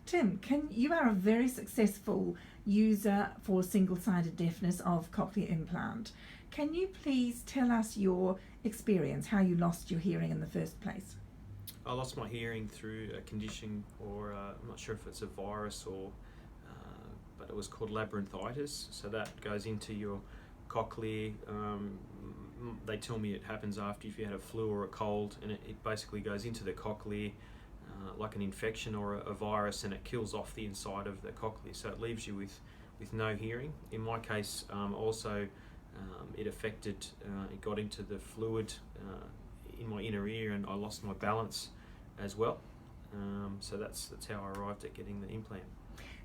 Tim, you are a very successful user for single-sided deafness of Cochlear Implant. Can you please tell us your experience, how you lost your hearing in the first place? I lost my hearing through a condition, or I'm not sure if it's a virus but it was called labyrinthitis. So that goes into your cochlear. They tell me it happens after if you had a flu or a cold, and it basically goes into the cochlear like an infection or a virus, and it kills off the inside of the cochlea. So it leaves you with no hearing. In my case, also it affected, it got into the fluid in my inner ear, and I lost my balance as well. So that's how I arrived at getting the implant.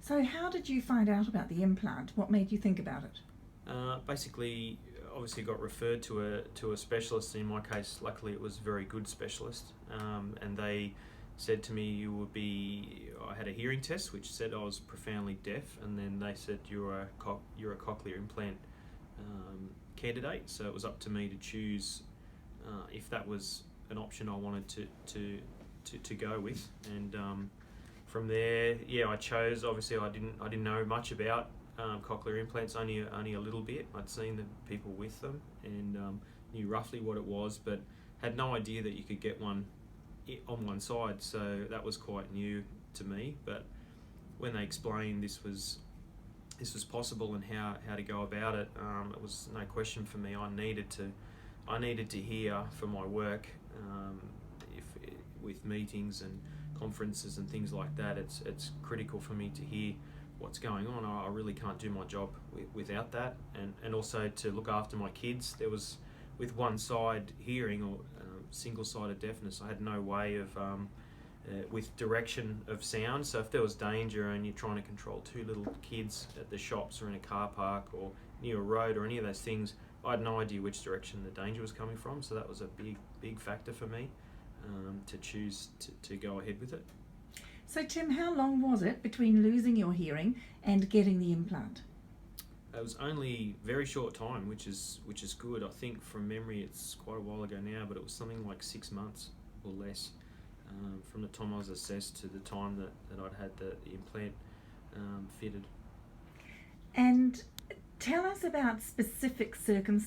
So how did you find out about the implant? What made you think about it? Basically, obviously got referred to a specialist. In my case, luckily it was a very good specialist, and they said to me, I had a hearing test which said I was profoundly deaf, and then they said you're a cochlear implant candidate. So it was up to me to choose if that was an option I wanted to go with, and from there, I chose. Obviously, I didn't know much about cochlear implants, only a little bit. I'd seen the people with them and knew roughly what it was, but had no idea that you could get one on one side. So that was quite new to me. But when they explained this was possible and how to go about it, it was no question for me. I needed to hear for my work, with meetings and conferences and things like that. It's critical for me to hear what's going on. I really can't do my job without that, and also to look after my kids. There was, with one side hearing or single-sided deafness, I had no way of with direction of sound. So if there was danger and you're trying to control two little kids at the shops or in a car park or near a road or any of those things, I had no idea which direction the danger was coming from. So that was a big factor for me to choose to go ahead with it. So Tim, how long was it between losing your hearing and getting the implant? It was only a very short time, which is good. I think from memory it's quite a while ago now, but it was something like 6 months or less from the time I was assessed to the time that I'd had the implant fitted. And tell us about specific circumstances